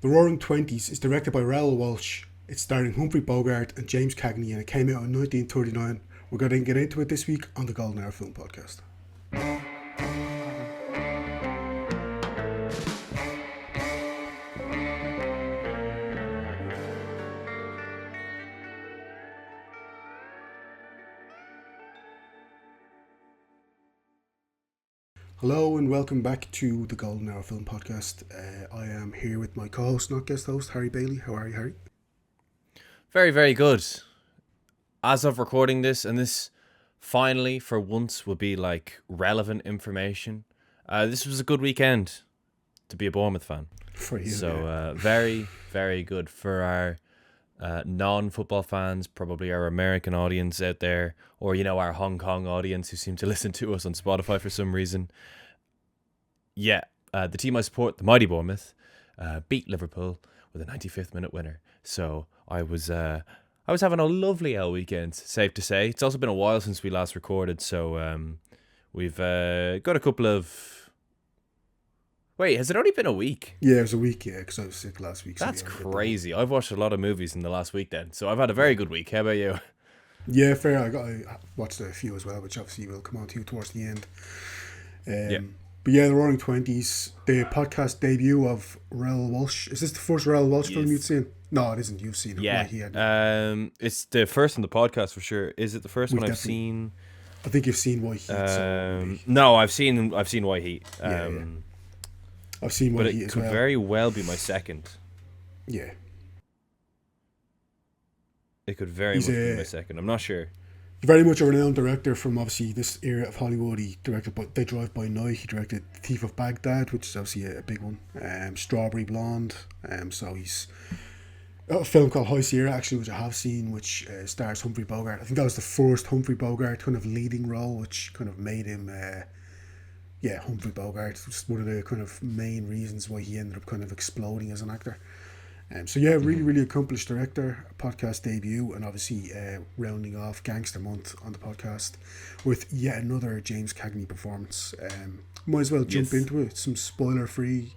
The Roaring Twenties is directed by Raoul Walsh. It's starring Humphrey Bogart and James Cagney, and it came out in 1939. We're going to get into it this week on the Golden Hour Film Podcast. Hello and welcome back to the Golden Hour Film Podcast. I am here with my co-host, not guest host, Harry Bailey. How are you, Harry? Very, very good. As of recording this, and this finally, for once, will be like relevant information. This was a good weekend to be a Bournemouth fan. For you, so very, very good for our non-football fans, probably our American audience out there, or our Hong Kong audience who seem to listen to us on Spotify for some reason. Yeah, the team I support, the mighty Bournemouth, beat Liverpool with a 95th minute winner. So I was having a lovely old weekend, safe to say. It's also been a while since we last recorded, so we've got a couple of... Wait, has it only been a week? Yeah, it was a week, because I was sick last week. That's crazy. I've watched a lot of movies in the last week then, so I've had a very good week. How about you? Yeah, fair. I watched a few as well, which obviously we'll come on to towards the end. But yeah, the Roaring Twenties, the podcast debut of Raoul Walsh. Is this the first Raoul Walsh film you've seen? No, it isn't. You've seen it. Yeah. It's the first on the podcast for sure. Is it the first one I've seen? I think you've seen White Heat. No, I've seen White Heat. I've seen White Heat as well. But it could very well be my second. Yeah. It could very much be my second. I'm not sure. Very much a renowned director from obviously this era of Hollywood. He directed They Drive By Night. He directed Thief of Baghdad, which is obviously a big one. Strawberry Blonde. So he's a film called High Sierra, actually, which I have seen, which stars Humphrey Bogart. I think that was the first Humphrey Bogart kind of leading role, which kind of made him Humphrey Bogart. Just one of the kind of main reasons why he ended up kind of exploding as an actor. Really, really accomplished director, podcast debut, and obviously rounding off Gangster month on the podcast with yet another James Cagney performance. Might as well jump into it. Some spoiler-free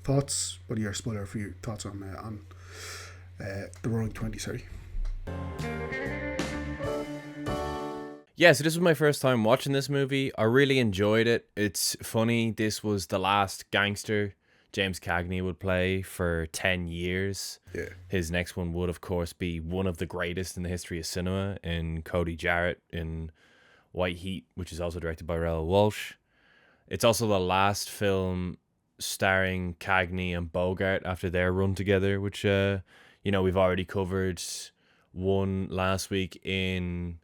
thoughts. What are your spoiler-free thoughts on the Roaring Twenties, sorry? Yeah, so this was my first time watching this movie. I really enjoyed it. It's funny, this was the last Gangster James Cagney would play for 10 years. Yeah. His next one would, of course, be one of the greatest in the history of cinema in Cody Jarrett in White Heat, which is also directed by Raoul Walsh. It's also the last film starring Cagney and Bogart after their run together, which, we've already covered one last week in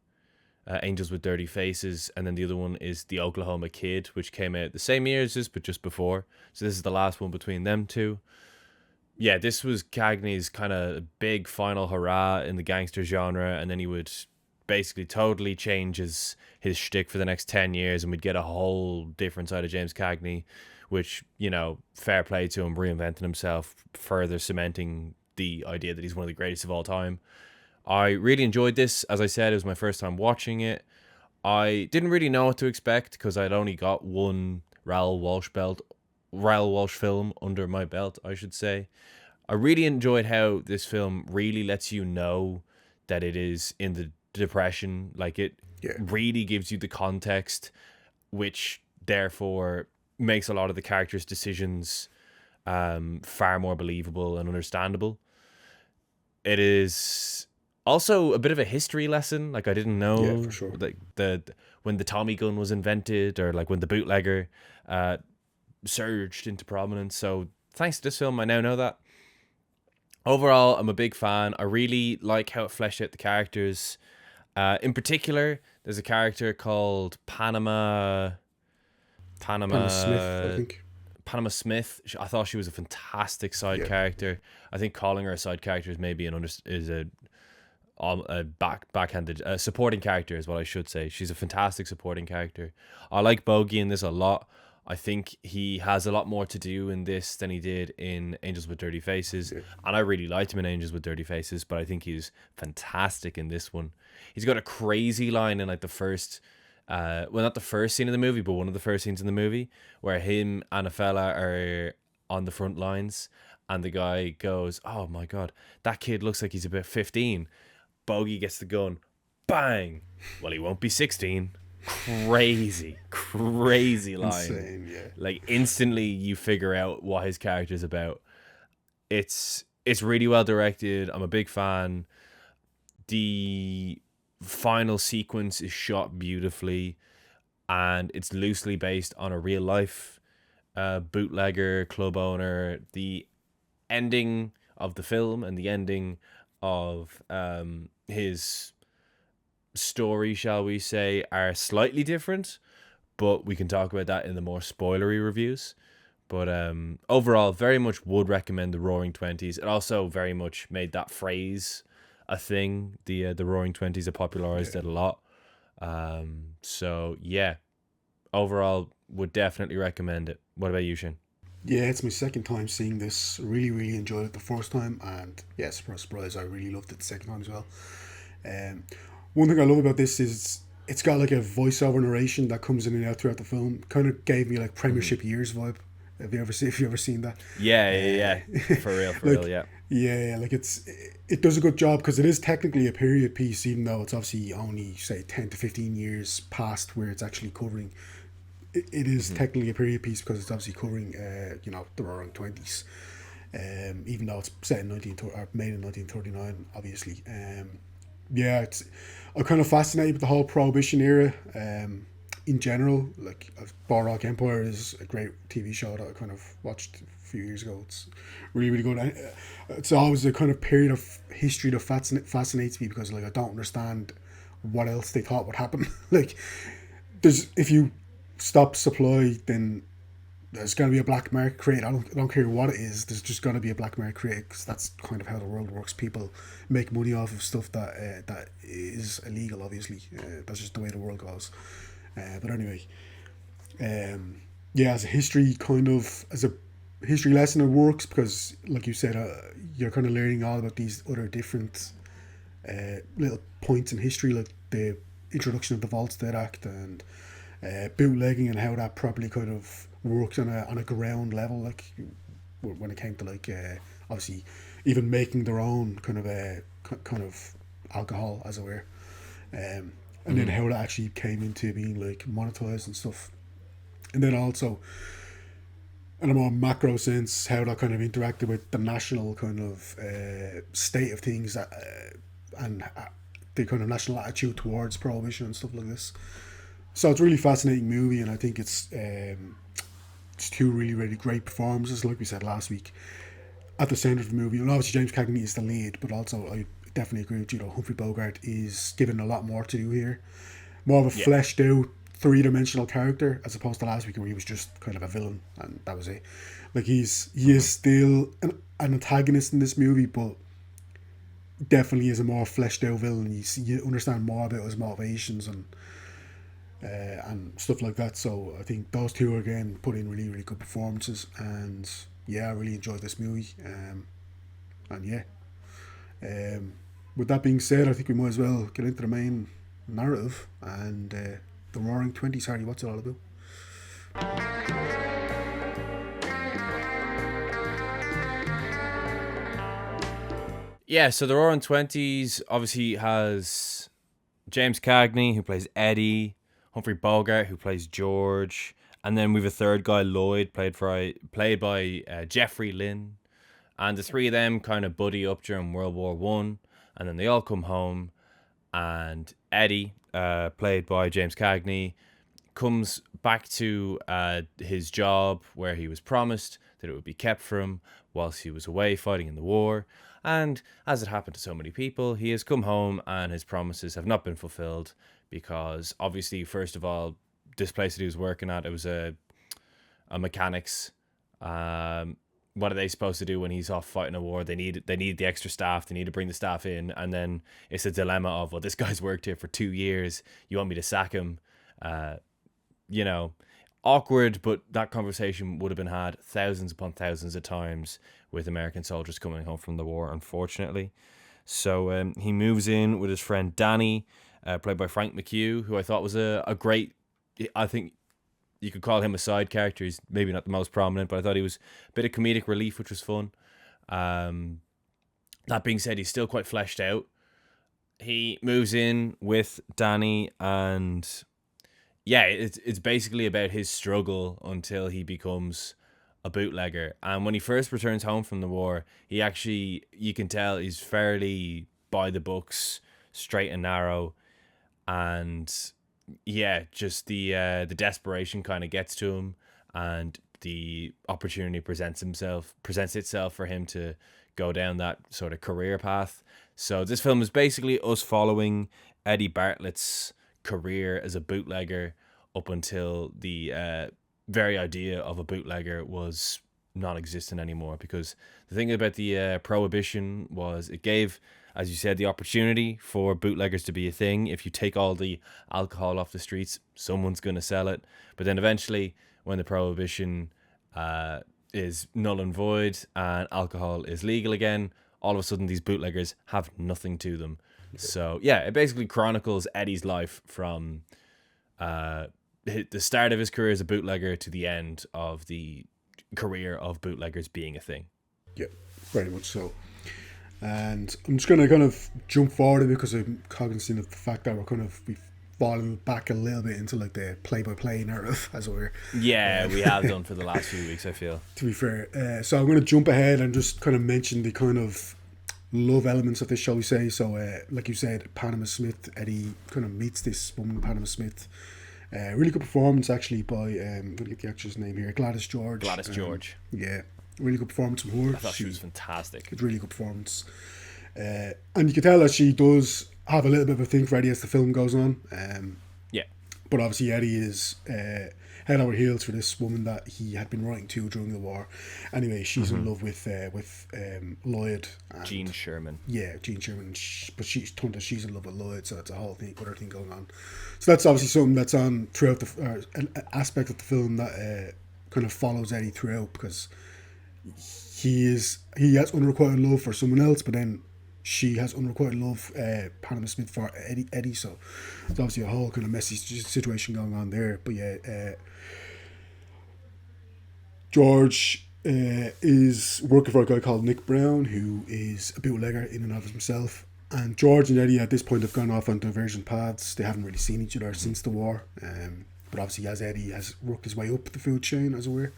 Angels with Dirty Faces, and then the other one is The Oklahoma Kid, which came out the same year as this, but just before. So this is the last one between them two. Yeah, this was Cagney's kind of big final hurrah in the gangster genre, and then he would basically totally change his shtick for the next 10 years, and we'd get a whole different side of James Cagney, which, fair play to him, reinventing himself, further cementing the idea that he's one of the greatest of all time. I really enjoyed this. As I said, it was my first time watching it. I didn't really know what to expect because I'd only got one Raoul Walsh film under my belt, I should say. I really enjoyed how this film really lets you know that it is in the Depression. Like, it really gives you the context, which therefore makes a lot of the characters' decisions far more believable and understandable. It is also a bit of a history lesson. Like, I didn't know for sure. like when the Tommy gun was invented, or like when the bootlegger surged into prominence. So thanks to this film, I now know that. Overall, I'm a big fan. I really like how it fleshed out the characters. In particular, there's a character called Panama Smith, I think. Panama Smith. I thought she was a fantastic side character. I think calling her a side character is maybe a backhanded supporting character is what I should say. She's a fantastic supporting character. I like Bogey in this a lot. I think he has a lot more to do in this than he did in Angels with Dirty Faces. Yeah. And I really liked him in Angels with Dirty Faces, but I think he's fantastic in this one. He's got a crazy line in like the first, not the first scene of the movie, but one of the first scenes in the movie, where him and a fella are on the front lines and the guy goes, "Oh my god, that kid looks like he's about 15." Bogey gets the gun, bang. Well, he won't be 16. Crazy line. Insane, yeah. Like instantly, you figure out what his character's about. It's really well directed. I'm a big fan. The final sequence is shot beautifully, and it's loosely based on a real life bootlegger club owner. The ending of the film and the ending of his story, shall we say, are slightly different, but we can talk about that in the more spoilery reviews. But overall, very much would recommend the Roaring Twenties. It also very much made that phrase a thing. The Roaring Twenties have popularized it a lot. So yeah, overall, would definitely recommend it. What about you, Shane? Yeah, it's my second time seeing this. Really, really enjoyed it the first time, and yeah, surprise, I really loved it the second time as well. Um, One thing I love about this is it's got like a voiceover narration that comes in and out throughout the film. Kind of gave me like Premiership Years vibe. Have you ever seen that? Yeah. For real, Like, real, yeah. yeah, like it does a good job because it is technically a period piece, even though it's obviously only say 10 to 15 years past where it's actually covering. It is technically a period piece because it's obviously covering, the Roaring Twenties. Even though it's set in made in 1939, obviously. Yeah, I'm kind of fascinated with the whole Prohibition era. In general, like Boardwalk Empire is a great TV show that I kind of watched a few years ago. It's really, really good. It's always a kind of period of history that fascinates me because like I don't understand what else they thought would happen. Like, if you stop supply, then there's going to be a black market created. I don't care what it is. There's just going to be a black market created because that's kind of how the world works. People make money off of stuff that is illegal. Obviously, that's just the way the world goes. But anyway, yeah, as a history lesson, it works because, like you said, you're kind of learning all about these other different little points in history, like the introduction of the Volstead Act and bootlegging and how that properly kind of worked on a ground level, like when it came to like obviously even making their own kind of alcohol, as it were, and then how that actually came into being like monetized and stuff, and then also in a more macro sense how that kind of interacted with the national kind of state of things and the kind of national attitude towards prohibition and stuff like this. So it's a really fascinating movie, and I think it's two really, really great performances, like we said last week, at the centre of the movie. And obviously James Cagney is the lead, but also I definitely agree with you. Humphrey Bogart is given a lot more to do here, more of a fleshed out, three-dimensional character as opposed to last week where he was just kind of a villain and that was it. Like he is still an antagonist in this movie, but definitely is a more fleshed out villain. You understand more about his motivations and stuff like that. So I think those two again put in really, really good performances, and yeah, I really enjoyed this movie. And yeah, with that being said, I think we might as well get into the main narrative and the Roaring Twenties. Harry, what's it all about? Yeah, so the Roaring Twenties obviously has James Cagney, who plays Eddie, Humphrey Bogart, who plays George, and then we have a third guy, Lloyd, played by Jeffrey Lynn, and the three of them kind of buddy up during World War One, and then they all come home, and Eddie, played by James Cagney, comes back to his job where he was promised that it would be kept for him whilst he was away fighting in the war. And as it happened to so many people, he has come home and his promises have not been fulfilled because obviously, first of all, this place that he was working at, it was a mechanics. What are they supposed to do when he's off fighting a war? They need the extra staff. They need to bring the staff in, and then it's a dilemma of, well, this guy's worked here for 2 years. You want me to sack him? Awkward, but that conversation would have been had thousands upon thousands of times with American soldiers coming home from the war, unfortunately. So he moves in with his friend Danny, played by Frank McHugh, who I thought was a great, I think you could call him a side character. He's maybe not the most prominent, but I thought he was a bit of comedic relief, which was fun. That being said, he's still quite fleshed out. He moves in with Danny, and yeah, it's basically about his struggle until he becomes a bootlegger. And when he first returns home from the war, he actually, you can tell he's fairly by the books, straight and narrow, and yeah, just the desperation kind of gets to him, and the opportunity presents itself for him to go down that sort of career path. So this film is basically us following Eddie Bartlett's career as a bootlegger up until the very idea of a bootlegger was non-existent anymore. Because the thing about the prohibition was it gave, as you said, the opportunity for bootleggers to be a thing. If you take all the alcohol off the streets, someone's going to sell it. But then eventually, when the prohibition is null and void and alcohol is legal again, all of a sudden these bootleggers have nothing to them. So yeah, it basically chronicles Eddie's life from the start of his career as a bootlegger to the end of the career of bootleggers being a thing. Yeah, very much so. And I'm just going to kind of jump forward a bit because I'm cognizant of the fact that we've fallen back a little bit into like the play-by-play narrative, as it were. Yeah, we have done for the last few weeks, I feel. To be fair. So I'm going to jump ahead and just kind of mention the kind of love elements of this, shall we say. So, like you said, Panama Smith, Eddie kind of meets this woman, Panama Smith. Really good performance, actually, by, I'm going to get the actress name here, Gladys George. Gladys George. Yeah, really good performance from her. I thought she was fantastic. It's really good performance. And you can tell that she does have a little bit of a thing for Eddie as the film goes on. Yeah. But obviously Eddie is head over heels for this woman that he had been writing to during the war. Anyway, she's in love with Lloyd. And, Gene Sherman. Yeah, Gene Sherman. But she's in love with Lloyd, so it's a whole thing, other thing going on. So that's obviously something that's on throughout an aspect of the film that kind of follows Eddie throughout, because he has unrequited love for someone else, but then she has unrequited love, Panama Smith, for Eddie. So it's obviously a whole kind of messy situation going on there. But yeah, George is working for a guy called Nick Brown, who is a bootlegger in and of himself. And George and Eddie at this point have gone off on divergent paths. They haven't really seen each other since the war. But obviously, as Eddie has worked his way up the food chain, as it were.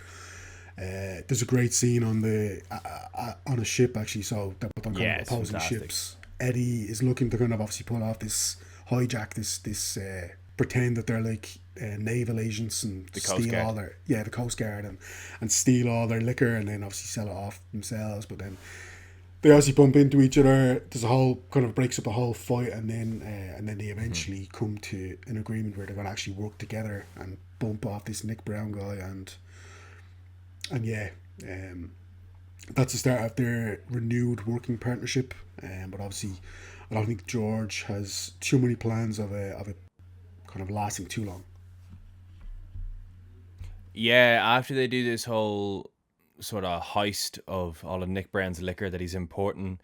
There's a great scene on a ship, actually, so they're both on kind of opposing ships. Eddie is looking to kind of obviously pull off this hijack, this pretend that they're like naval agents and steal all their the Coast Guard and steal all their liquor and then obviously sell it off themselves. But then they obviously bump into each other. There's a whole kind of breaks up a whole fight, and then they eventually come to an agreement where they're going to actually work together and bump off this Nick Brown guy and yeah, that's the start of their renewed working partnership. But obviously, I don't think George has too many plans of it kind of lasting too long. Yeah, after they do this whole sort of heist of all of Nick Brown's liquor that he's importing,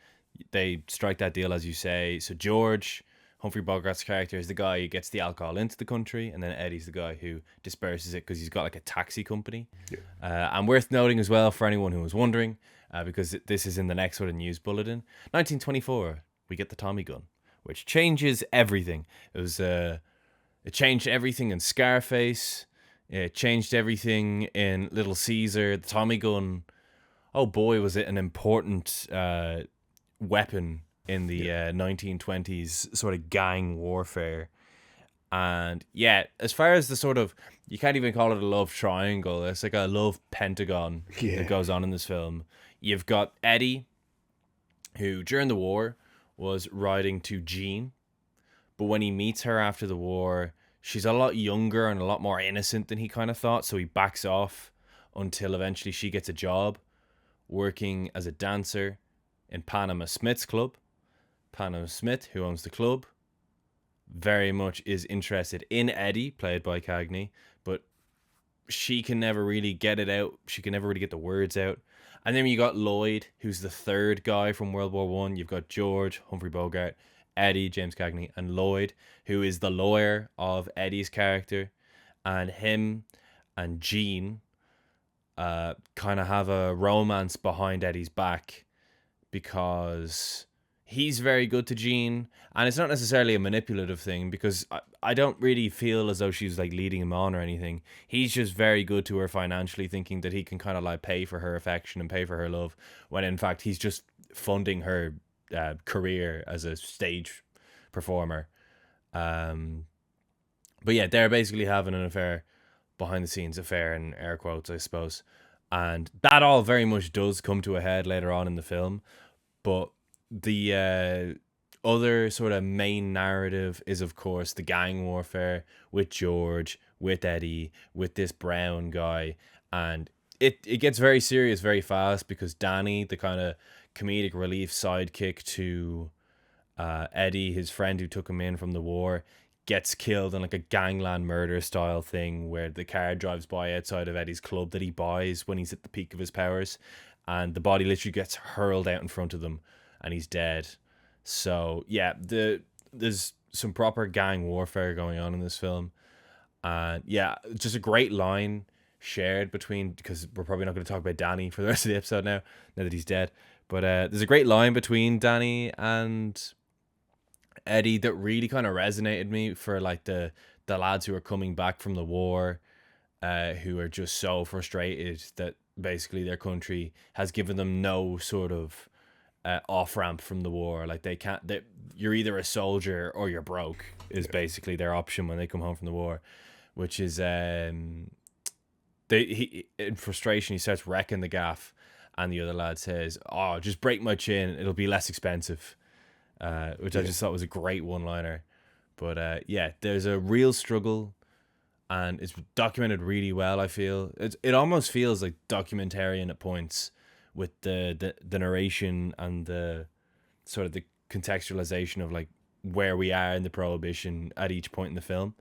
they strike that deal, as you say. So George, Humphrey Bogart's character, is the guy who gets the alcohol into the country, and then Eddie's the guy who disperses it because he's got like a taxi company. Yeah. And worth noting as well, for anyone who was wondering, because this is in the next sort of news bulletin, 1924, we get the Tommy gun, which changes everything. It changed everything in Scarface. It changed everything in Little Caesar. The Tommy gun, oh boy, was it an important weapon in the 1920s sort of gang warfare. And yeah, as far as the sort of, you can't even call it a love triangle, it's like a love pentagon that goes on in this film. You've got Eddie, who during the war was writing to Jean, but when he meets her after the war, she's a lot younger and a lot more innocent than he kind of thought, so he backs off until eventually she gets a job working as a dancer in Panama Smith's club. Panama Smith, who owns the club, very much is interested in Eddie, played by Cagney, but she can never really get it out. She can never really get the words out. And then you got Lloyd, who's the third guy from World War One. You've got George, Humphrey Bogart, Eddie, James Cagney, and Lloyd, who is the lawyer of Eddie's character. And him and Jean kind of have a romance behind Eddie's back. because he's very good to Jean, and it's not necessarily a manipulative thing because I don't really feel as though she's like leading him on or anything. He's just very good to her financially, thinking that he can kind of like pay for her affection and pay for her love, when in fact he's just funding her career as a stage performer. But yeah, they're basically having an affair, behind the scenes affair in air quotes, I suppose. And that all very much does come to a head later on in the film. But the other sort of main narrative is, of course, the gang warfare with George, with Eddie, with this Brown guy. And it gets very serious very fast because Danny, the kind of comedic relief sidekick to Eddie, his friend who took him in from the war, gets killed in like a gangland murder style thing where the car drives by outside of Eddie's club that he buys when he's at the peak of his powers, and the body literally gets hurled out in front of them and he's dead. So yeah, there's some proper gang warfare going on in this film. And yeah, just a great line shared between, because we're probably not going to talk about Danny for the rest of the episode now that he's dead, but there's a great line between Danny and Eddie that really kind of resonated me for like the lads who are coming back from the war, who are just so frustrated that basically their country has given them no sort of off ramp from the war. Like you're either a soldier or you're broke is basically their option when they come home from the war, which is he in frustration he starts wrecking the gaff, and the other lad says, "Oh, just break my chin, it'll be less expensive." Which I just thought was a great one-liner. But yeah, there's a real struggle, and it's documented really well. I feel it almost feels like documentarian at points, with the narration and the sort of the contextualization of like where we are in the prohibition at each point in the film.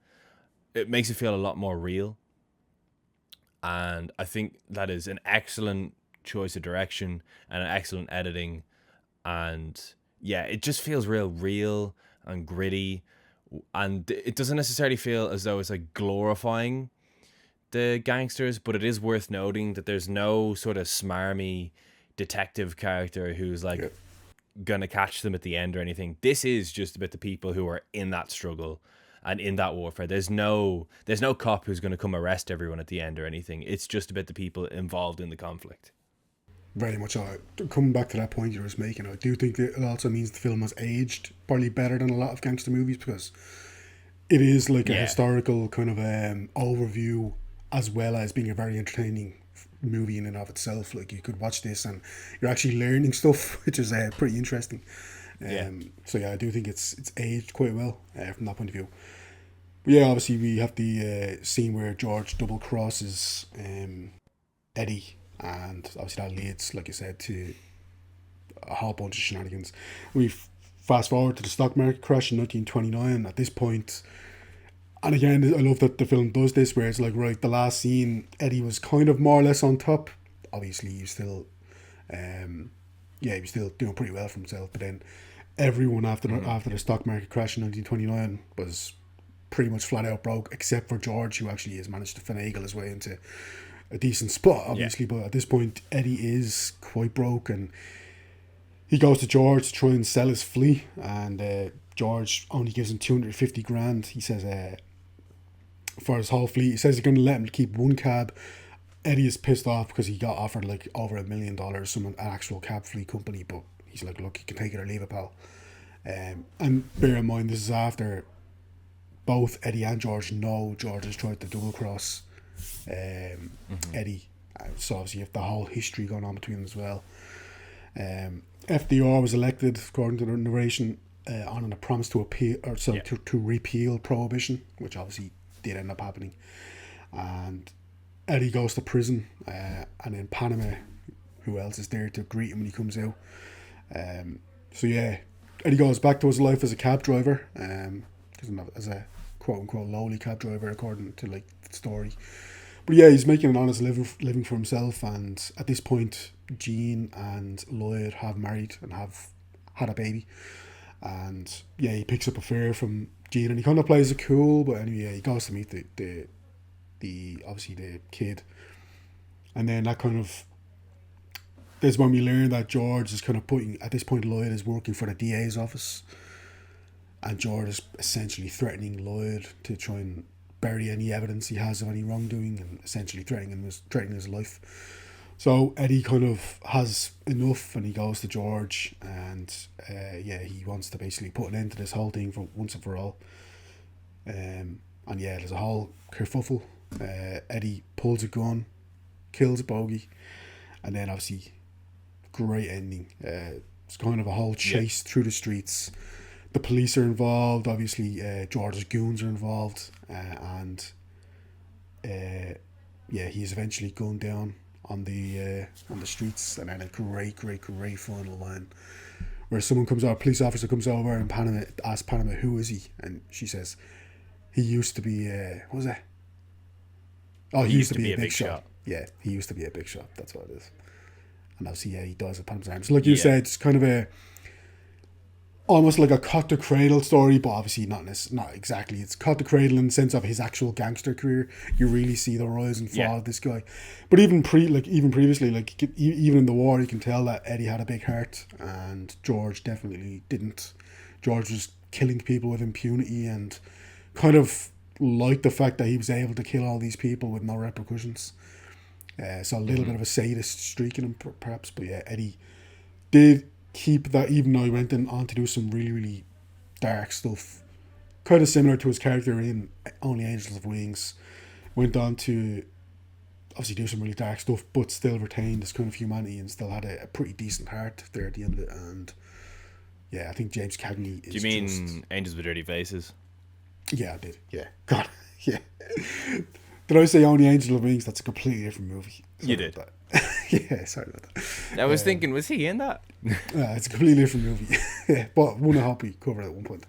It makes it feel a lot more real, and I think that is an excellent choice of direction and an excellent editing. And yeah, it just feels real and gritty, and it doesn't necessarily feel as though it's like glorifying the gangsters, but it is worth noting that there's no sort of smarmy detective character who's like gonna catch them at the end or anything. This is just about the people who are in that struggle and in that warfare. There's no cop who's gonna come arrest everyone at the end or anything. It's just about the people involved in the conflict. Very much. Coming back to that point you were just making, I do think that it also means the film has aged probably better than a lot of gangster movies, because it is like a historical kind of overview, as well as being a very entertaining movie in and of itself. Like, you could watch this and you're actually learning stuff, which is pretty interesting. So yeah, I do think it's aged quite well from that point of view. But yeah, obviously we have the scene where George double crosses Eddie, and obviously that leads, like you said, to a whole bunch of shenanigans. We fast forward to the stock market crash in 1929. At this point, and again, I love that the film does this, where it's like, right, the last scene, Eddie was kind of more or less on top. Obviously, he was still, he was still doing pretty well for himself. But then everyone after the stock market crash in 1929 was pretty much flat out broke, except for George, who actually has managed to finagle his way into a decent spot, obviously. But at this point, Eddie is quite broke, and he goes to George to try and sell his flea, and George only gives him 250 grand. He says for his whole fleet. He says he's going to let him keep one cab. Eddie is pissed off because he got offered like over $1 million from an actual cab fleet company, but he's like, look, you can take it or leave it, pal. And bear in mind, this is after both Eddie and George know George has tried to double cross Eddie. So obviously you have the whole history going on between them as well. FDR was elected, according to the narration, on a promise to appeal, or sorry, to repeal prohibition, which obviously did end up happening. And Eddie goes to prison, and in Panama, who else is there to greet him when he comes out? So yeah, Eddie goes back to his life as a cab driver, as a quote unquote lowly cab driver, according to like the story. But yeah, he's making an honest living for himself, and at this point, Jean and Lloyd have married and have had a baby. And yeah, he picks up a fare from Jean, and he kind of plays it cool, but anyway, he goes to meet the obviously the kid, and then that kind of there's when we learn that George is kind of putting, at this point Lloyd is working for the DA's office, and George is essentially threatening Lloyd to try and bury any evidence he has of any wrongdoing, and essentially threatening his life. So Eddie kind of has enough, and he goes to George, and he wants to basically put an end to this whole thing for once and for all. And there's a whole kerfuffle. Eddie pulls a gun, kills a bogey, and then obviously, great ending. It's kind of a whole chase through the streets. The police are involved. Obviously, George's goons are involved, and he's eventually gunned down on the streets, and then a great final line where a police officer comes over and asks Panama, who is he, and she says, he used to be what was that? Oh, he used to be a big shot. Yeah, he used to be a big shot. That's what it is. And obviously, he dies at Panama's arms. Like you said, it's kind of almost like a cut to cradle story, but obviously not exactly. It's cut to cradle in the sense of his actual gangster career. You really see the rise and fall of this guy. But even previously, even in the war, you can tell that Eddie had a big heart, and George definitely didn't. George was killing people with impunity, and kind of liked the fact that he was able to kill all these people with no repercussions. So a little bit of a sadist streak in him, perhaps. But yeah, Eddie did keep that, even though he went on to do some really, really dark stuff, kind of similar to his character in Only Angels Have Wings. Went on to obviously do some really dark stuff, but still retained this kind of humanity and still had a pretty decent heart there at the end of it. And yeah, I think James Cagney is. Do you mean Angels with Dirty Faces? Yeah, I did. Yeah. God, yeah. Did I say Only Angel of Wings? That's a completely different movie. Sorry, you did. Yeah, sorry about that. I was thinking, was he in that? It's a completely different movie. Yeah, but one I hope we covered at one point.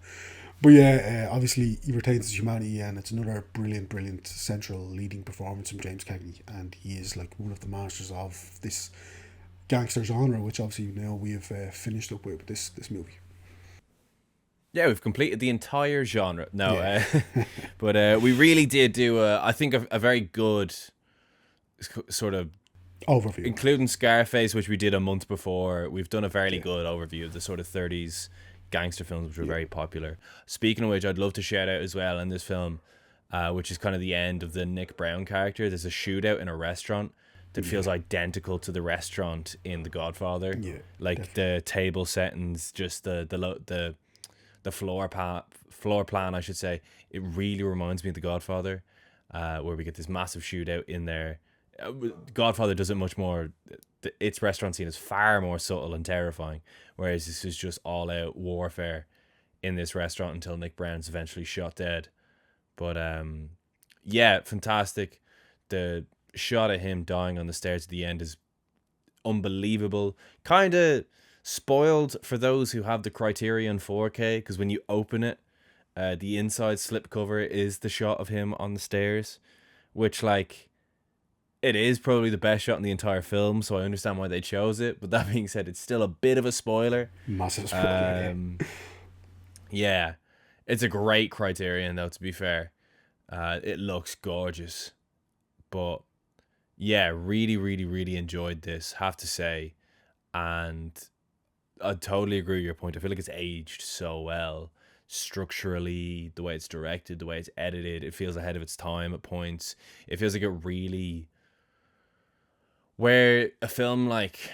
But yeah, obviously he retains his humanity, and it's another brilliant central leading performance from James Cagney, and he is like one of the masters of this gangster genre, which obviously now we have finished up with this movie. Yeah, we've completed the entire genre. No, but we really did do, I think, a very good sort of overview. Including Scarface, which we did a month before. We've done a fairly good overview of the sort of 30s gangster films, which were very popular. Speaking of which, I'd love to shout out as well in this film, which is kind of the end of the Nick Brown character. There's a shootout in a restaurant that feels identical to the restaurant in The Godfather. Yeah, like definitely. The table settings, just the floor plan, I should say. It really reminds me of The Godfather, where we get this massive shootout in there. Godfather does it much more. Its restaurant scene is far more subtle and terrifying, whereas this is just all out warfare in this restaurant until Nick Brown's eventually shot dead. But yeah, fantastic. The shot of him dying on the stairs at the end is unbelievable. Kind of spoiled for those who have the Criterion 4K, because when you open it, the inside slipcover is the shot of him on the stairs, which, like, it is probably the best shot in the entire film, so I understand why they chose it. But that being said, it's still a bit of a spoiler. Massive spoiler. Yeah, it's a great Criterion, though, to be fair. It looks gorgeous. But yeah, really enjoyed this, have to say. And I totally agree with your point. I feel like it's aged so well. Structurally, the way it's directed, the way it's edited, it feels ahead of its time at points. It feels like it really... Where a film like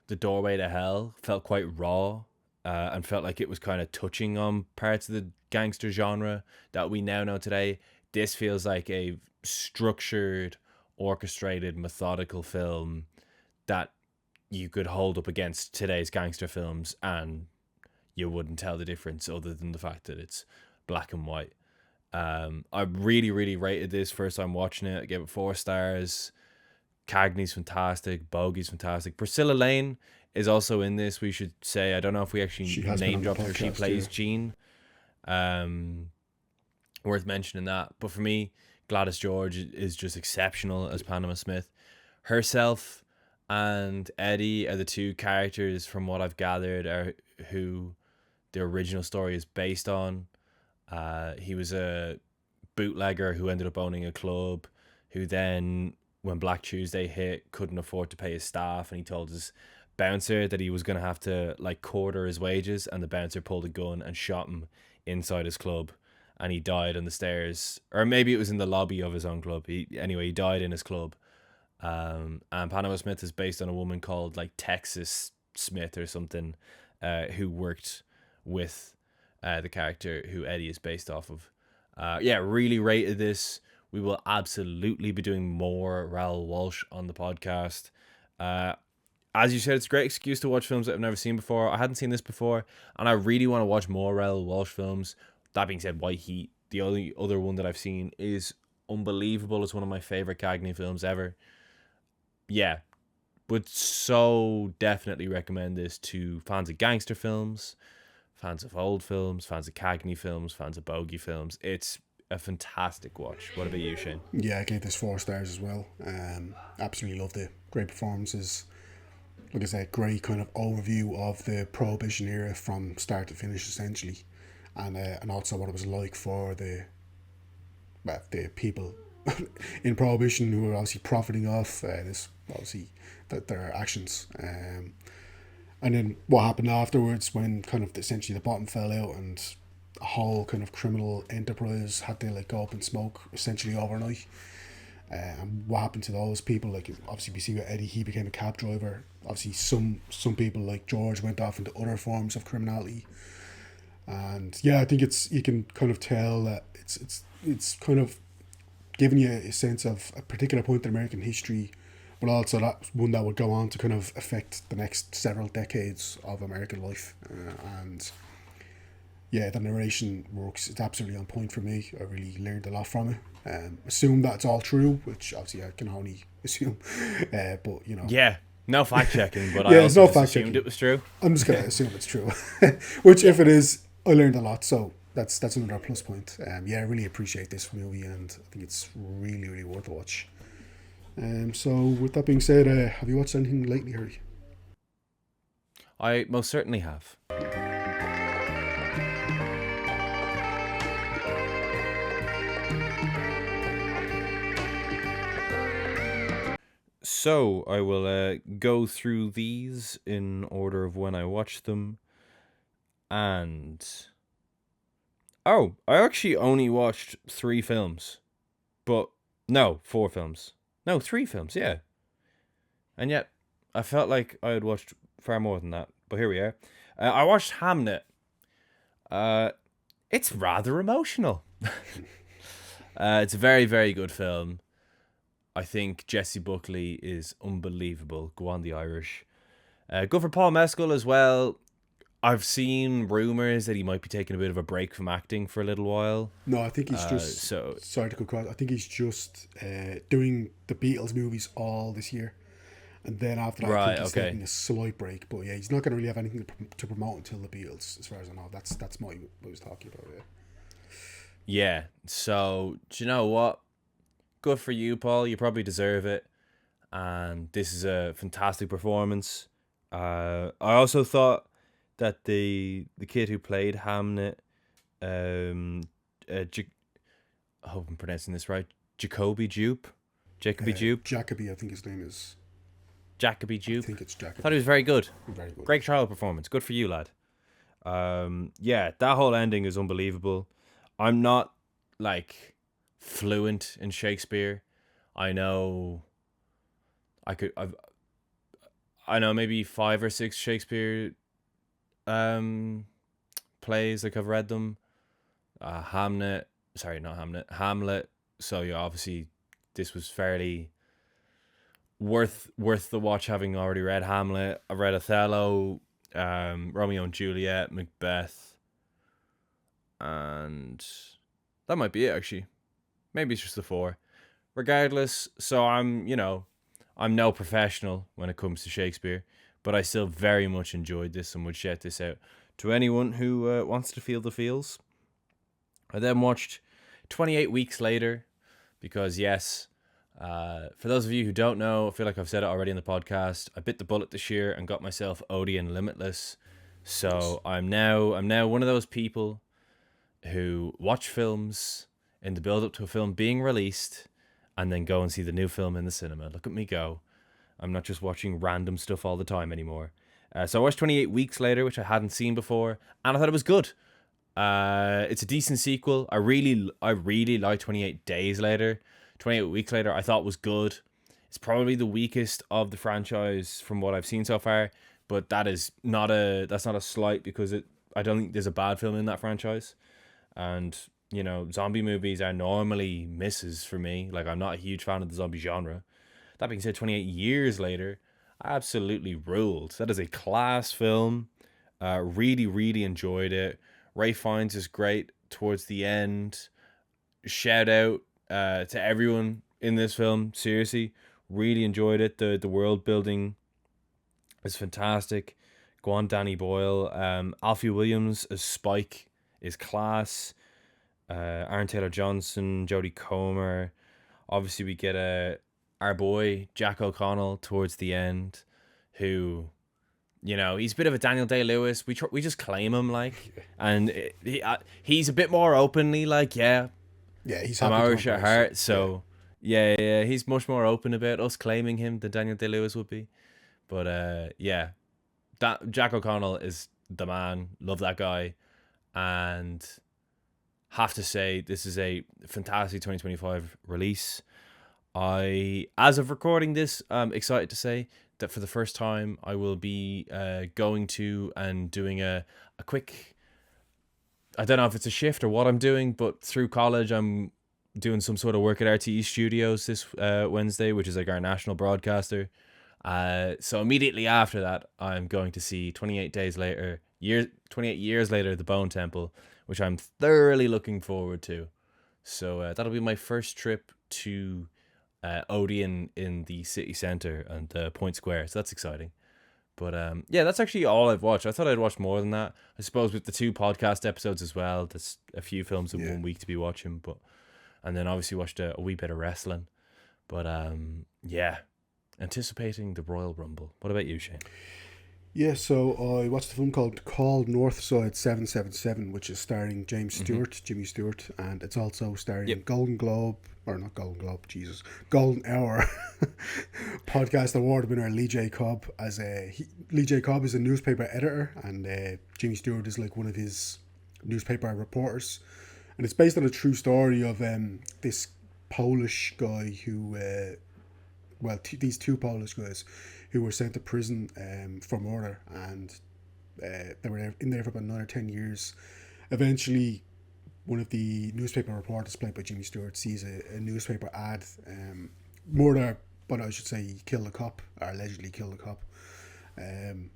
The Doorway to Hell felt quite raw, and felt like it was kind of touching on parts of the gangster genre that we now know today, this feels like a structured, orchestrated, methodical film that you could hold up against today's gangster films and you wouldn't tell the difference other than the fact that it's black and white. I really rated this first time watching it. I gave it 4 stars. Cagney's fantastic. Bogey's fantastic. Priscilla Lane is also in this, we should say. I don't know if we actually name dropped her. She plays Jean. Worth mentioning that. But for me, Gladys George is just exceptional as Panama Smith. Herself and Eddie are the two characters, from what I've gathered, are who the original story is based on. He was a bootlegger who ended up owning a club, who then, when Black Tuesday hit, couldn't afford to pay his staff, and he told his bouncer that he was going to have to like quarter his wages, and the bouncer pulled a gun and shot him inside his club, and he died on the stairs, or maybe it was in the lobby of his own club. He died in his club. And Panama Smith is based on a woman called like Texas Smith or something, who worked with the character who Eddie is based off of. Yeah, really rated this. We will absolutely be doing more Raoul Walsh on the podcast. As you said, it's a great excuse to watch films that I've never seen before. I hadn't seen this before, and I really want to watch more Raoul Walsh films. That being said, White Heat, the only other one that I've seen, is unbelievable. It's one of my favorite Cagney films ever. Yeah, would so definitely recommend this to fans of gangster films, fans of old films, fans of Cagney films, fans of Bogey films. It's a fantastic watch. What about you, Shane? Yeah, I gave this 4 stars as well. Absolutely loved it. Great performances. Like I said, great kind of overview of the Prohibition era from start to finish, essentially, and also what it was like for the people in Prohibition who were obviously profiting off this, obviously, their actions. And then what happened afterwards when kind of essentially the bottom fell out and a whole kind of criminal enterprise had to like go up in smoke essentially overnight. And what happened to those people? Like obviously we see with Eddie, he became a cab driver. Obviously some people like George went off into other forms of criminality. And yeah, I think you can kind of tell that it's kind of giving you a sense of a particular point in American history, but also that one that would go on to kind of affect the next several decades of American life. And yeah, the narration works. It's absolutely on point for me. I really learned a lot from it. Assume that's all true, which obviously I can only assume. But you know. Yeah, no fact checking, but yeah, I also no just fact assumed checking. it was true. I'm just gonna assume it's true. Which, if it is, I learned a lot. So that's another plus point. Yeah, I really appreciate this movie, and I think it's really, really worth a watch. So with that being said, have you watched anything lately, Harry? I most certainly have. So I will go through these in order of when I watched them. And I actually only watched 3 films. But no, 4 films. No, 3 films, yeah. And yet I felt like I had watched far more than that. But here we are. I watched Hamnet. It's rather emotional. It's a very, very good film. I think Jessie Buckley is unbelievable. Go on the Irish. Good for Paul Mescal as well. I've seen rumours that he might be taking a bit of a break from acting for a little while. No, I think he's just... sorry to cut across. I think he's just doing the Beatles movies all this year. And then after that, I think he's taking a slight break. But yeah, he's not going to really have anything to promote until the Beatles, as far as I know. That's what I was talking about, yeah. Yeah, so do you know what? Good for you, Paul. You probably deserve it. And this is a fantastic performance. I also thought that the kid who played Hamnet, I hope I'm pronouncing this right, Jacoby Jupe? Jacoby, I think his name is. Jacoby Jupe. I think it's Jacoby. I thought he was very good. Very good. Great trial performance. Good for you, lad. Yeah, that whole ending is unbelievable. I'm not like fluent in Shakespeare. I know maybe 5 or 6 Shakespeare plays, like I've read them. Hamlet. So yeah, obviously this was fairly worth the watch, having already read Hamlet. I've read Othello, Romeo and Juliet, Macbeth, and that might be it actually. Maybe it's just the 4. Regardless, so I'm no professional when it comes to Shakespeare, but I still very much enjoyed this and would shout this out to anyone who wants to feel the feels. I then watched 28 Weeks Later, because yes, for those of you who don't know, I feel like I've said it already in the podcast, I bit the bullet this year and got myself Odeon Limitless. So I'm now one of those people who watch films in the build up to a film being released and then go and see the new film in the cinema. Look at me go. I'm not just watching random stuff all the time anymore. So I watched 28 Weeks Later, which I hadn't seen before, and I thought it was good. It's a decent sequel. I really like 28 Days Later. 28 Weeks Later, I thought was good. It's probably the weakest of the franchise from what I've seen so far, but that's not a slight, because I don't think there's a bad film in that franchise. And zombie movies are normally misses for me. Like, I'm not a huge fan of the zombie genre. That being said, 28 Years Later absolutely ruled. That is a class film. Really, really enjoyed it. Ray Fiennes is great towards the end. Shout out to everyone in this film. Seriously, really enjoyed it. The world building is fantastic. Go on, Danny Boyle. Alfie Williams as Spike is class. Aaron Taylor-Johnson, Jodie Comer. Obviously, we get our boy Jack O'Connell towards the end, who, he's a bit of a Daniel Day-Lewis. We just claim him, and he's a bit more openly he's I'm happy Irish at campers. heart, so yeah, he's much more open about us claiming him than Daniel Day-Lewis would be. But that Jack O'Connell is the man. Love that guy, and have to say this is a fantastic 2025 release. As of recording this, I'm excited to say that for the first time I will be going to and doing a quick, I don't know if it's a shift or what I'm doing, but through college I'm doing some sort of work at RTE Studios this Wednesday, which is like our national broadcaster. So immediately after that, I'm going to see 28 Years Later, The Bone Temple, which I'm thoroughly looking forward to. So that'll be my first trip to Odeon in the city centre and Point Square. So that's exciting. But that's actually all I've watched. I thought I'd watch more than that. I suppose with the 2 podcast episodes as well, there's a few films in 1 week to be watching. And then obviously watched a wee bit of wrestling. But anticipating the Royal Rumble. What about you, Shane? Yeah, so I watched a film called North Side 777, which is starring James Stewart, Jimmy Stewart, and it's also starring Golden Hour podcast award winner Lee J. Cobb. Lee J. Cobb is a newspaper editor, and Jimmy Stewart is like one of his newspaper reporters. And it's based on a true story of this Polish guy who, these 2 Polish guys who were sent to prison for murder, and they were in there for about 9 or 10 years. Eventually, one of the newspaper reporters, played by Jimmy Stewart, sees a newspaper ad, murder, but I should say he killed a cop, or allegedly killed a cop, in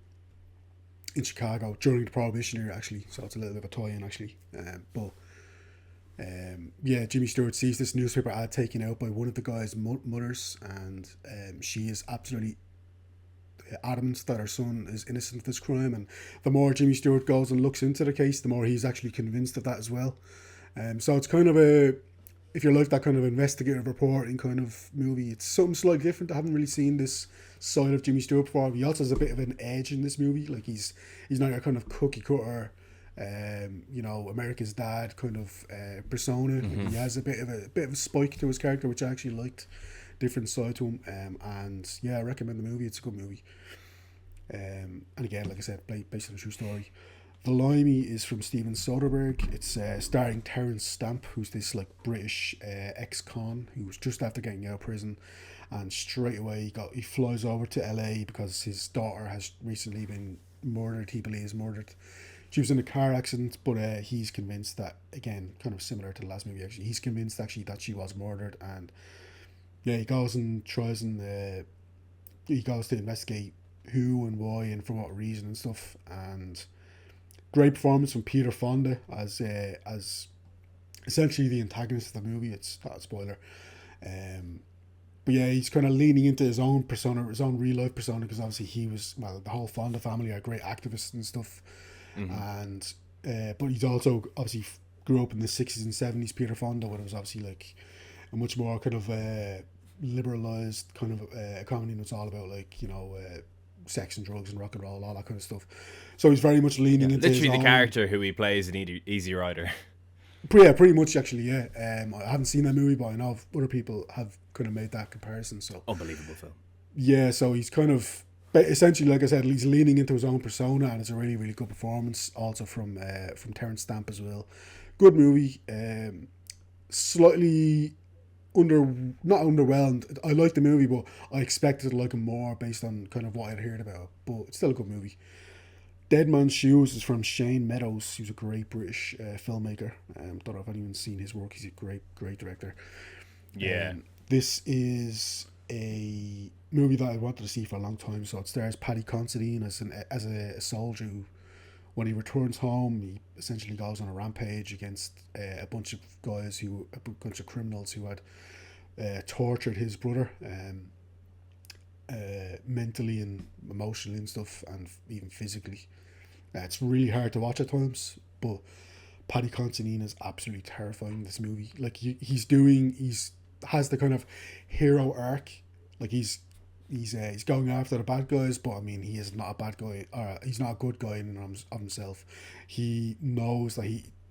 Chicago during the Prohibition era, actually. So it's a little bit of a tie-in, actually. Jimmy Stewart sees this newspaper ad taken out by one of the guy's mothers, and she is absolutely adamant that her son is innocent of this crime. And the more Jimmy Stewart goes and looks into the case, the more he's actually convinced of that as well. So it's kind of if you like that kind of investigative reporting kind of movie, it's something slightly different. I haven't really seen this side of Jimmy Stewart before. He also has a bit of an edge in this movie. Like, he's not a kind of cookie cutter, America's Dad kind of persona. Mm-hmm. He has a bit of a spike to his character, which I actually liked. Different side to him, and I recommend the movie. It's a good movie. And again, like I said, based on a true story. The Limey is from Steven Soderbergh. It's starring Terence Stamp, who's this like British ex-con who was just after getting out of prison, and straight away he flies over to LA because his daughter has recently been murdered. He believes murdered. She was in a car accident, but he's convinced that, again, kind of similar to the last movie. Actually, he's convinced actually that she was murdered, and he goes and tries and he goes to investigate who and why and for what reason and stuff. And great performance from Peter Fonda as essentially the antagonist of the movie. It's not a spoiler, but he's kind of leaning into his own persona, his own real life persona, because obviously he was, the whole Fonda family are great activists and stuff. Mm-hmm. And but he's also obviously grew up in the 60s and 70s. Peter Fonda, when it was obviously like a much more kind of liberalized kind of economy, and it's all about sex and drugs and rock and roll, all that kind of stuff. So he's very much leaning into literally his the own character who he plays in Easy Rider. Yeah, pretty much actually. I haven't seen that movie, but I know other people have kind of made that comparison. So unbelievable film. Yeah, so he's kind of essentially, like I said, he's leaning into his own persona, and it's a really really good performance. Also from Terrence Stamp as well. Good movie. Slightly under not underwhelmed. I liked the movie, but I expected to like him more based on kind of what I'd heard about. But it's still a good movie. Dead Man's Shoes is from Shane Meadows. He's a great British filmmaker. Don't know if anyone's seen his work. He's a great director. Yeah. This is a movie that I wanted to see for a long time. So it stars Paddy Considine as a soldier who, when he returns home, he essentially goes on a rampage against a bunch of bunch of criminals who had tortured his brother, mentally and emotionally and stuff, and even physically. It's really hard to watch at times, but Paddy Considine is absolutely terrifying in this movie. Like he's has the kind of hero arc. Like he's going after the bad guys, but I mean he is not a bad guy. He's not a good guy in and of himself. He knows that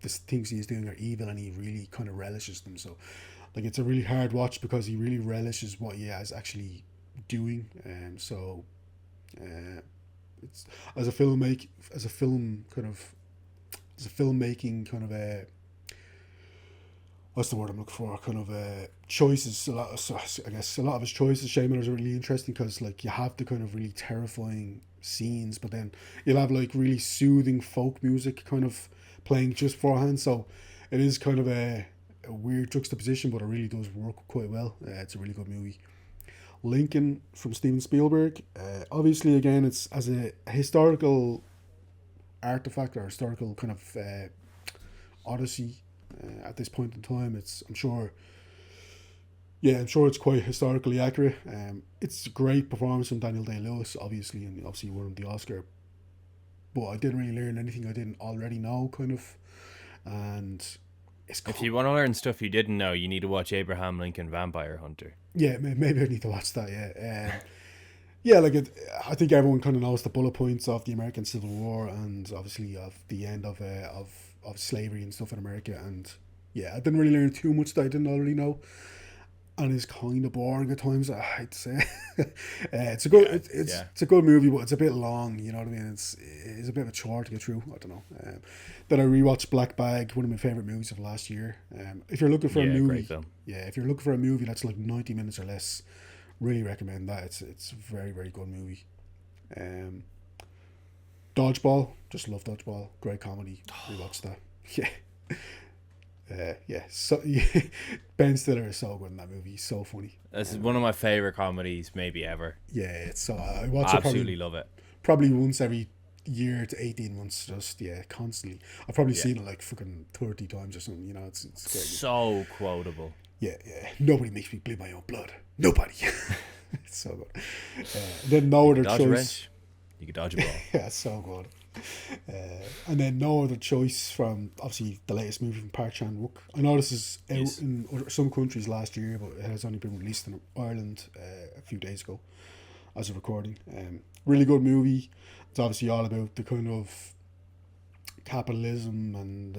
the things he's doing are evil, and he really kind of relishes them. So, like it's a really hard watch because he really relishes what he is actually doing. So, it's as a film kind of as a filmmaking kind of a what's the word I'm looking for? Kind of choices. I guess a lot of his choices, Shaman, are really interesting because like you have the kind of really terrifying scenes, but then you'll have like really soothing folk music kind of playing just beforehand. So it is kind of a weird juxtaposition, but it really does work quite well. It's a really good movie. Lincoln from Steven Spielberg. Obviously, again, it's as a historical artifact or historical kind of odyssey. At this point in time, I'm sure it's quite historically accurate. It's a great performance from Daniel Day-Lewis, obviously, and obviously won the Oscar. But I didn't really learn anything I didn't already know, kind of. And if you want to learn stuff you didn't know, you need to watch Abraham Lincoln Vampire Hunter. Yeah, maybe I need to watch that. Yeah. Yeah, like I think everyone kind of knows the bullet points of the American Civil War and obviously of the end of slavery and stuff in America. And yeah, I didn't really learn too much that I didn't already know, and it's kind of boring at times. I hate to say, it's a good it's a good movie, but it's a bit long. You know what I mean? It's a bit of a chore to get through. I don't know. Then I rewatched Black Bag, one of my favorite movies of last year. If you're looking for a movie, great film. If you're looking for a movie that's like 90 minutes or less, really recommend that. It's a very very good movie. Dodgeball, just love Dodgeball. Great comedy. Rewatch that. Yeah. So Ben Stiller is so good in that movie. He's so funny. This is one of my favorite comedies, maybe ever. Yeah, it's so I watch Absolutely love it. Probably once every year to 18 months. Just constantly. I've probably seen it like fucking 30 times or something. You know, it's great. So quotable. Yeah. Nobody makes me bleed my own blood. Nobody. It's so good. Then no other choice. You could dodge a ball. Yeah, so good. And then no other choice from obviously the latest movie from Park Chan-wook. I know this is out in some countries last year, but it has only been released in Ireland a few days ago as of recording. Really good movie. It's obviously all about the kind of capitalism and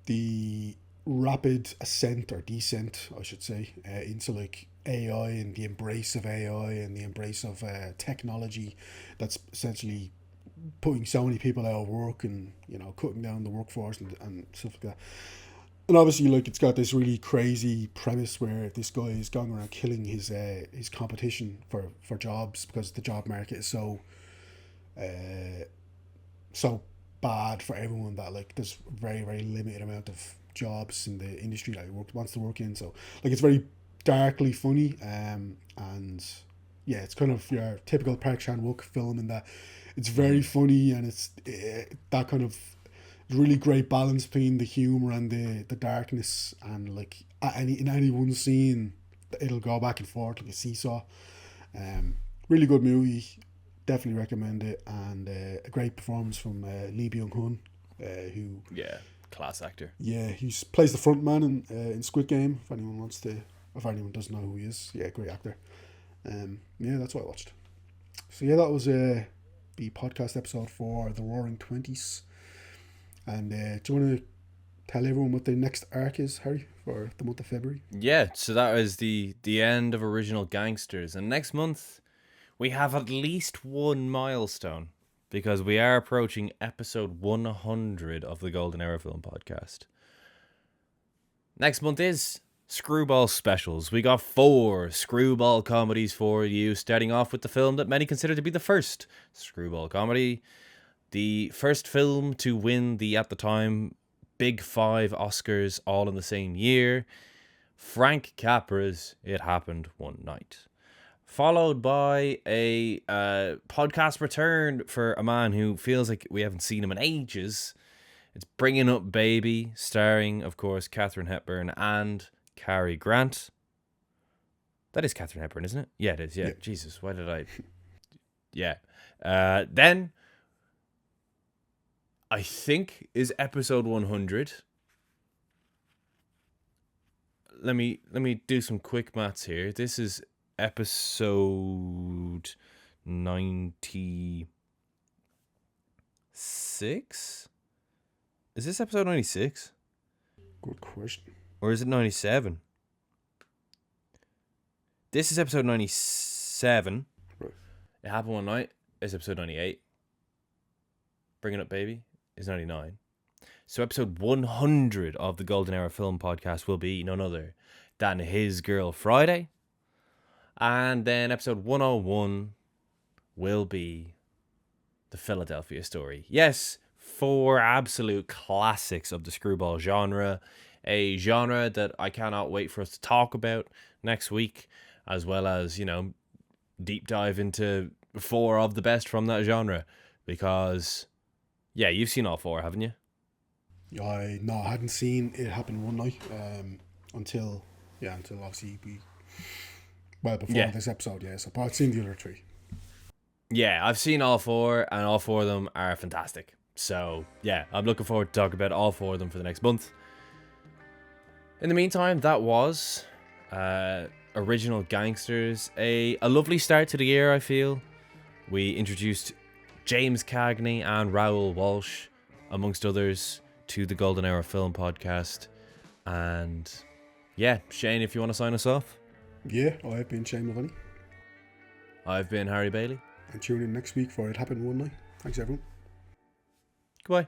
the rapid ascent or descent, I should say, into like AI and the embrace of AI and the embrace of technology that's essentially putting so many people out of work and cutting down the workforce and stuff like that. And obviously, like, it's got this really crazy premise where this guy is going around killing his competition for jobs because the job market is so bad for everyone that like there's very very limited amount of jobs in the industry that he wants to work in. So like it's very darkly funny, and yeah, it's kind of your typical Park Chan-wook film in that it's very funny and it's that kind of really great balance between the humor and the darkness, and like in any one scene it'll go back and forth like a seesaw. Really good movie, definitely recommend it, and a great performance from Lee Byung-hun, who class actor. Yeah, he plays the front man in Squid Game. If anyone doesn't know who he is, great actor. That's what I watched. So that was the podcast episode for the Roaring Twenties. And do you want to tell everyone what the next arc is, Harry, for the month of February? Yeah, so that is the end of original Gangsters. And next month, we have at least one milestone because we are approaching episode 100 of the Golden Era Film Podcast. Next month is Screwball Specials. We got 4 screwball comedies for you, starting off with the film that many consider to be the first screwball comedy. The first film to win the, at the time, Big 5 Oscars all in the same year. Frank Capra's It Happened One Night. Followed by a podcast return for a man who feels like we haven't seen him in ages. It's Bringing Up Baby, starring, of course, Katharine Hepburn and Cary Grant. That is Katharine Hepburn, isn't it? Yeah, it is. Yeah. Jesus, why did I... Yeah. Then, I think, is episode 100. Let me do some quick maths here. This is episode 96? Is this episode 96? Good question. Or is it 97? This is episode 97. Right. It Happened One Night is episode 98. Bringing Up Baby is 99. So episode 100 of the Golden Era Film Podcast will be none other than His Girl Friday. And then episode 101 will be The Philadelphia Story. Yes, 4 absolute classics of the screwball genre. A genre that I cannot wait for us to talk about next week, as well as, you know, deep dive into 4 of the best from that genre. Because, yeah, you've seen all 4, haven't you? I hadn't seen It Happen One Night until obviously before this episode, yeah. So, but I've seen the other 3. Yeah, I've seen all 4, and all 4 of them are fantastic. So, yeah, I'm looking forward to talking about all 4 of them for the next month. In the meantime, that was Original Gangsters. A lovely start to the year, I feel. We introduced James Cagney and Raoul Walsh, amongst others, to the Golden Era Film Podcast. And yeah, Shane, if you want to sign us off. Yeah, I've been Shane Mulvaney. I've been Harry Bailey. And tune in next week for It Happened One Night. Thanks, everyone. Goodbye.